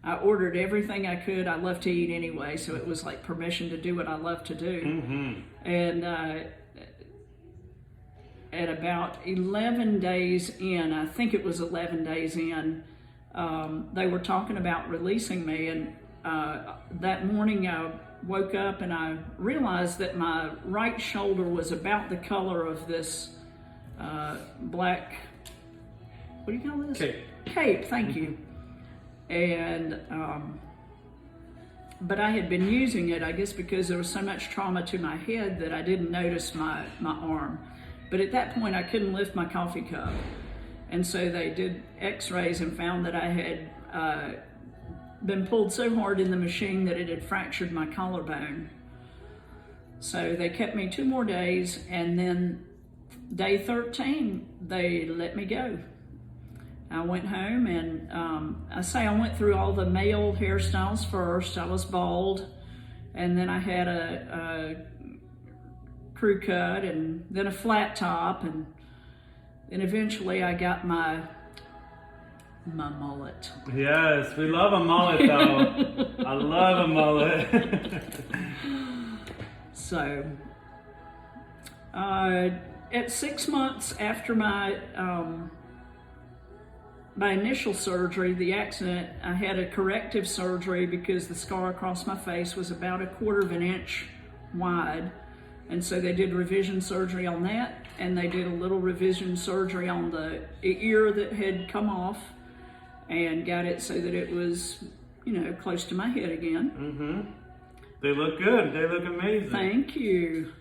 I ordered everything I could. I love to eat anyway, so it was like permission to do what I love to do. Mm-hmm. And at about 11 days in, I think it was 11 days in, they were talking about releasing me. And that morning I woke up and I realized that my right shoulder was about the color of this black, what do you call this? Cape, thank you. And, but I had been using it, I guess because there was so much trauma to my head that I didn't notice my arm. But at that point I couldn't lift my coffee cup. And so they did x-rays and found that I had been pulled so hard in the machine that it had fractured my collarbone. So they kept me 2 more days, and then day 13, they let me go. I went home, and I went through all the male hairstyles first. I was bald, and then I had a crew cut, and then a flat top, and then eventually I got my mullet. Yes, we love a mullet though. I love a mullet. So, at 6 months after my initial surgery, the accident, I had a corrective surgery because the scar across my face was about 1/4 of an inch wide. And so they did revision surgery on that, and they did a little revision surgery on the ear that had come off and got it so that it was, close to my head again. Mm-hmm. They look good. They look amazing. Thank you.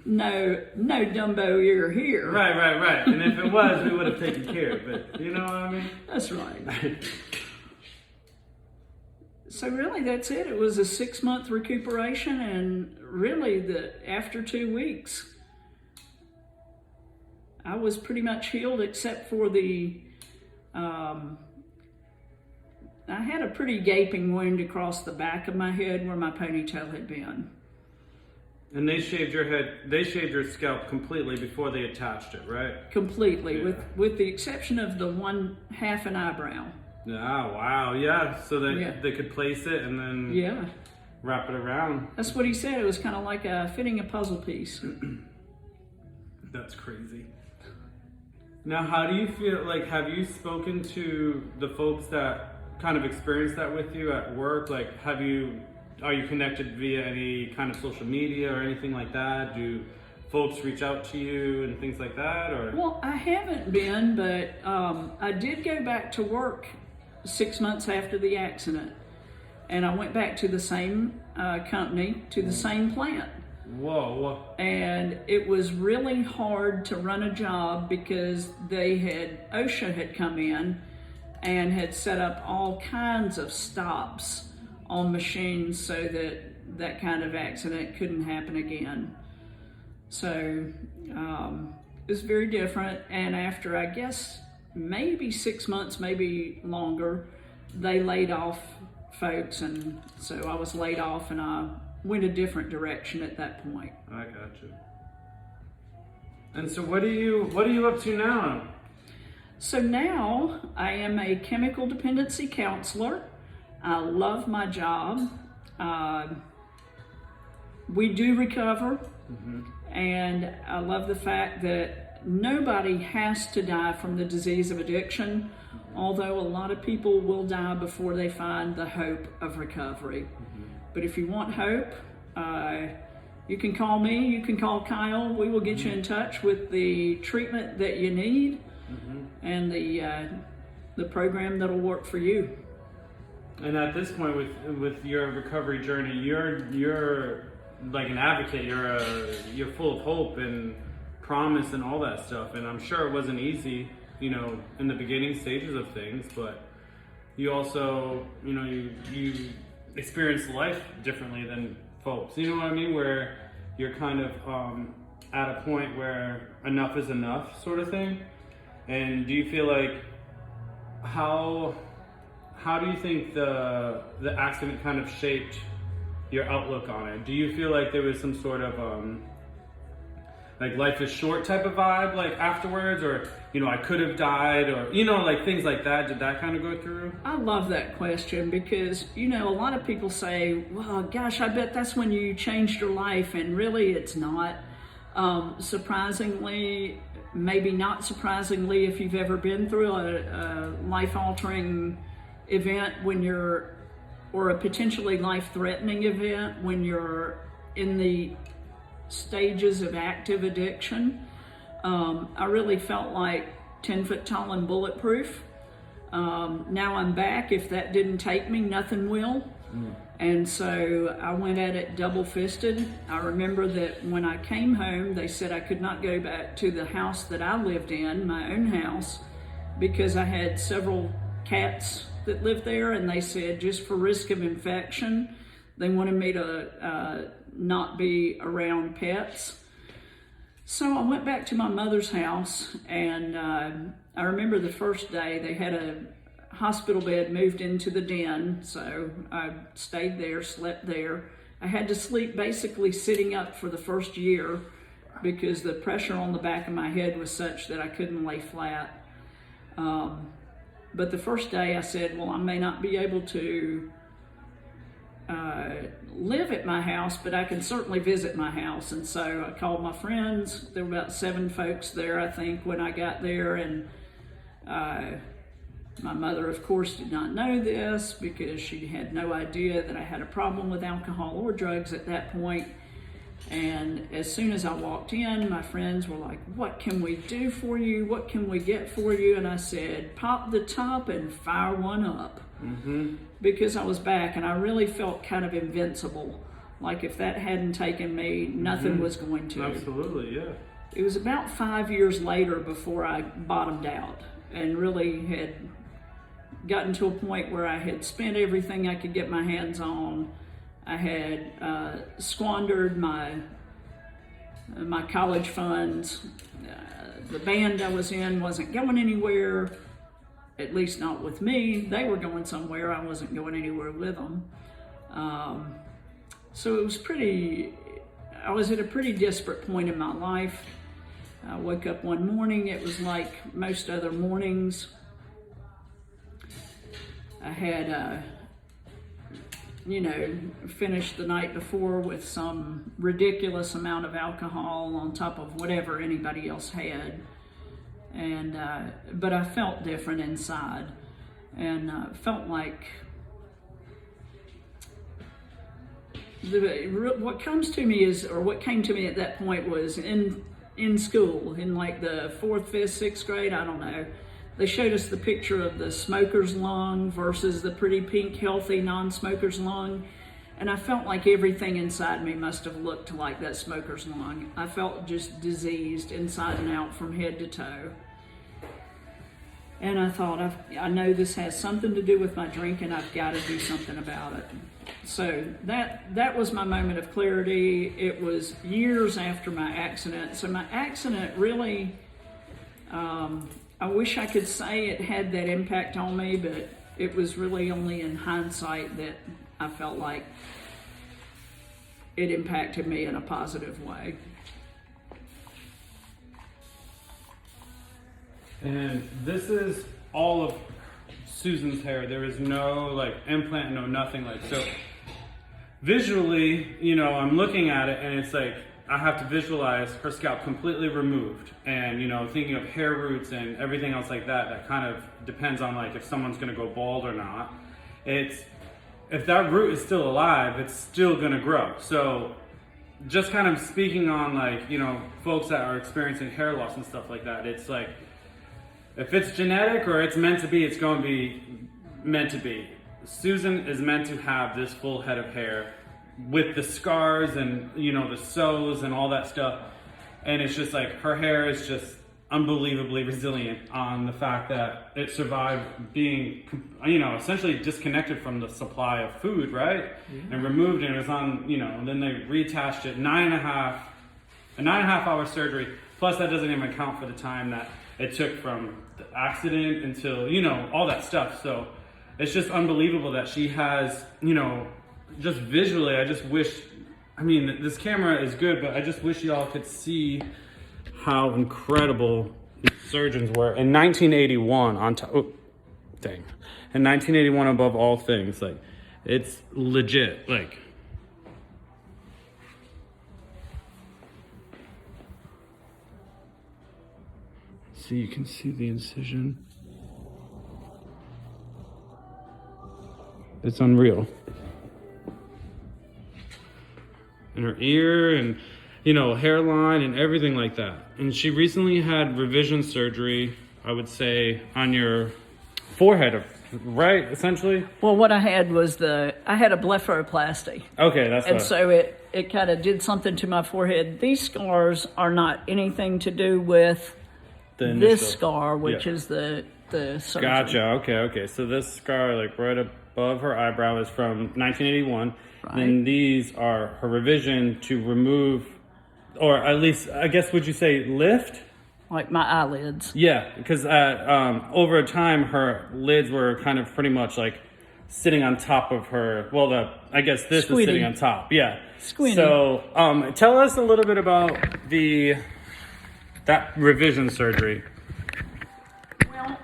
No Dumbo ear here. Right. And if it was, we would have taken care of it. You know what I mean? That's right. So really, that's it. It was a 6-month recuperation, and really, after 2 weeks, I was pretty much healed, except for I had a pretty gaping wound across the back of my head where my ponytail had been. And they shaved your head, they shaved your scalp completely before they attached it, right? Completely, Yeah. with the exception of the half an eyebrow. Oh, wow, yeah. So they could place it and then Yeah. wrap it around. That's what he said. It was kind of like fitting a puzzle piece. That's crazy. Now, how do you feel, like, have you spoken to the folks that kind of experienced that with you at work? Like, are you connected via any kind of social media or anything like that? Do folks reach out to you and things like that, or? Well, I haven't been, but I did go back to work 6 months after the accident, and I went back to the same company, to the same plant. Whoa. And it was really hard to run a job because OSHA had come in and had set up all kinds of stops on machines so that kind of accident couldn't happen again. So it was very different. And after, I guess, maybe 6 months, maybe longer, they laid off folks. And so I was laid off, and I went a different direction at that point. I got you. And so what are you up to now? So now I am a chemical dependency counselor. I love my job. We do recover, and I love the fact that nobody has to die from the disease of addiction, although a lot of people will die before they find the hope of recovery. But if you want hope, you can call me, you can call Kyle. We will get you in touch with the treatment that you need and the program that'll work for you. And at this point, with your recovery journey, you're like an advocate. You're full of hope and promise and all that stuff. And I'm sure it wasn't easy, in the beginning stages of things. But you also, you experience life differently than folks. You know what I mean? Where you're kind of at a point where enough is enough, sort of thing. And do you feel like how do you think the accident kind of shaped your outlook on it? Do you feel like there was some sort of like life is short type of vibe, like afterwards, or you know, I could have died, or you know, like things like that? Did that kind of go through? I love that question because, you know, a lot of people say, well, gosh, I bet that's when you changed your life, and really it's not. Surprisingly, maybe not surprisingly, if you've ever been through a life-altering event or a potentially life-threatening event when you're in the stages of active addiction, I really felt like 10 foot tall and bulletproof. Now I'm back. If that didn't take me, nothing will. And so I went at it double fisted. I remember that when I came home, they said I could not go back to the house that I lived in, my own house, because I had several cats that lived there, and they said just for risk of infection, they wanted me to not be around pets. So I went back to my mother's house, and I remember the first day they had a hospital bed moved into the den, so I stayed there, slept there. I had to sleep basically sitting up for the first year because the pressure on the back of my head was such that I couldn't lay flat. But the first day I said, well, I may not be able to live at my house, but I can certainly visit my house. And so I called my friends. There were about 7 folks there, I think, when I got there, and my mother, of course, did not know this because she had no idea that I had a problem with alcohol or drugs at that point. And as soon as I walked in, my friends were like, what can we do for you? What can we get for you? And I said, pop the top and fire one up. Because I was back, and I really felt kind of invincible. Like if that hadn't taken me, nothing was going to. Absolutely, yeah. It was about 5 years later before I bottomed out and really had gotten to a point where I had spent everything I could get my hands on. I had squandered my college funds. The band I was in wasn't going anywhere, at least not with me. They were going somewhere. I wasn't going anywhere with them. So it was I was at a pretty desperate point in my life. I woke up one morning. It was like most other mornings. I had, finished the night before with some ridiculous amount of alcohol on top of whatever anybody else had. And, but I felt different inside, and felt like what came to me at that point was in school, in like the 4th, 5th, 6th grade, I don't know. They showed us the picture of the smoker's lung versus the pretty pink, healthy non-smoker's lung. And I felt like everything inside me must have looked like that smoker's lung. I felt just diseased inside and out from head to toe. And I thought, I know this has something to do with my drinking. I've got to do something about it. So that was my moment of clarity. It was years after my accident. So my accident really, I wish I could say it had that impact on me, but it was really only in hindsight that I felt like it impacted me in a positive way. And this is all of Susan's hair. There is no like implant, no nothing like so. Visually, I'm looking at it and it's like I have to visualize her scalp completely removed, and thinking of hair roots and everything else like that. That kind of depends on like if someone's going to go bald or not. If that root is still alive, it's still going to grow. So just kind of speaking on like folks that are experiencing hair loss and stuff like that, it's like if it's genetic or it's meant to be, it's going to be meant to be. Susan is meant to have this full head of hair with the scars and the sews and all that stuff, and it's just like her hair is just unbelievably resilient on the fact that it survived being essentially disconnected from the supply of food, right? And removed, and it was on and then they reattached it. 9.5 hour surgery, plus that doesn't even account for the time that it took from the accident until all that stuff. So it's just unbelievable that she has just visually, I just wish, this camera is good, but I just wish y'all could see how incredible these surgeons were in 1981 on top. Oh, dang. In 1981, above all things, like, it's legit. Like, so you can see the incision. It's unreal. In her ear and, you know, hairline and everything like that. And she recently had revision surgery, I would say, on your forehead, right? Essentially. Well, what I had was I had a blepharoplasty. Okay, that's And what. so it kind of did something to my forehead. These scars are not anything to do with The this initial- scar, which yeah. is the surgery. Gotcha. Okay. So this scar, like right above her eyebrow, is from 1981. Right. And these are her revision to remove, or at least, I guess, would you say lift? Like my eyelids. Yeah, because over time, her lids were kind of pretty much like sitting on top of her. Well, I guess this is Squeaty. sitting on top. Yeah. Squeaty. So, tell us a little bit about that revision surgery. Well,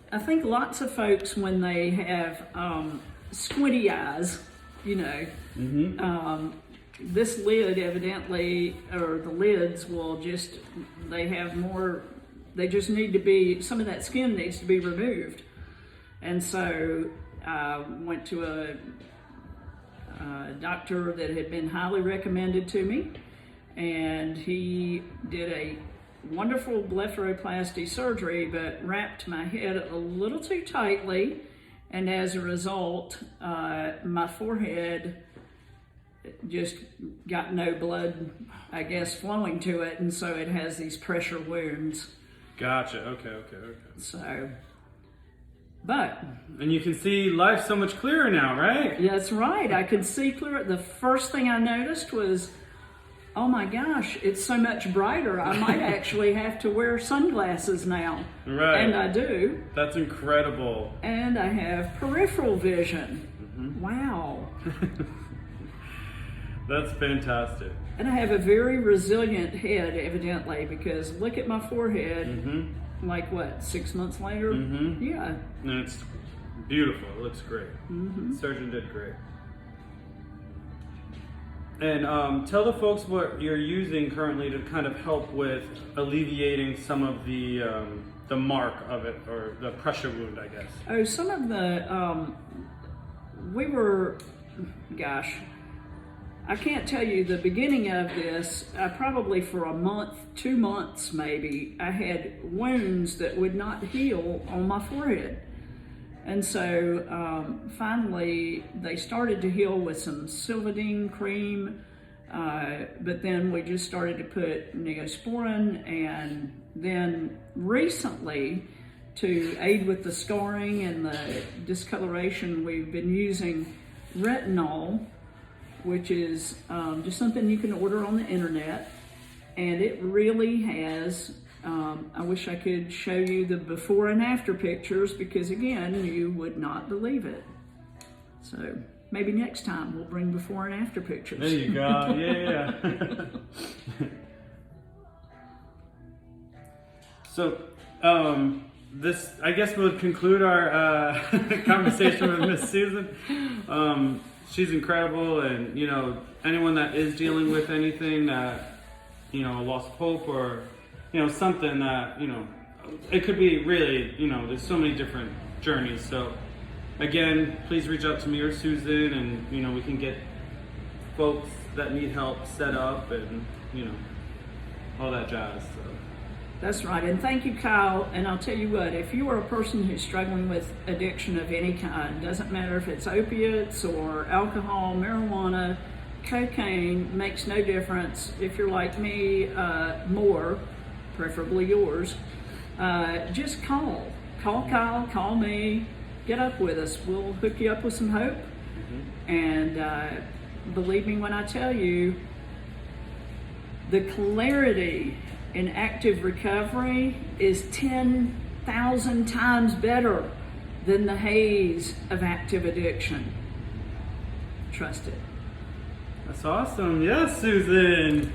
I think lots of folks, when they have squinty eyes, you know, this lid evidently, or the lids will just, they just need to be, some of that skin needs to be removed. And so I went to a doctor that had been highly recommended to me, and he did a wonderful blepharoplasty surgery, but wrapped my head a little too tightly, and as a result, my forehead just got no blood, I guess, flowing to it, and so it has these pressure wounds. Gotcha. Okay. So, but And you can see life so much clearer now, right? that's right, I could see clear. The first thing I noticed was, oh my gosh, it's so much brighter. I might actually have to wear sunglasses now. Right. And I do. That's incredible. And I have peripheral vision. Wow. That's fantastic. And I have a very resilient head, evidently, because look at my forehead. Like what, 6 months later? Yeah. And it's beautiful. It looks great. The surgeon did great. And tell the folks what you're using currently to kind of help with alleviating some of the mark of it, or the pressure wound, I guess. Oh, some of the, gosh, I can't tell you the beginning of this. Probably for a month, 2 months maybe, I had wounds that would not heal on my forehead. And so finally they started to heal with some Silvadene cream, but then we just started to put Neosporin, and then recently, to aid with the scarring and the discoloration, we've been using retinol, which is just something you can order on the internet, and it really has, I wish I could show you the before and after pictures, because again, you would not believe it. So maybe next time we'll bring before and after pictures. There you go. Yeah. So, this, I guess, will conclude our conversation with Miss Susan. She's incredible, and you know, anyone that is dealing with anything that, you know, a loss of hope, or you know, something that, you know, it could be really, you know, there's so many different journeys. So again, please reach out to me or Susan, and you know, we can get folks that need help set up, and you know, all that jazz. So. That's right, and thank you, Kyle. And I'll tell you what, if you are a person who's struggling with addiction of any kind, doesn't matter if it's opiates or alcohol, marijuana, cocaine, makes no difference. If you're like me, more, preferably yours, just call Kyle, call me, get up with us. We'll hook you up with some hope. And believe me when I tell you, the clarity in active recovery is 10,000 times better than the haze of active addiction. Trust it. That's awesome. Yes, Susan.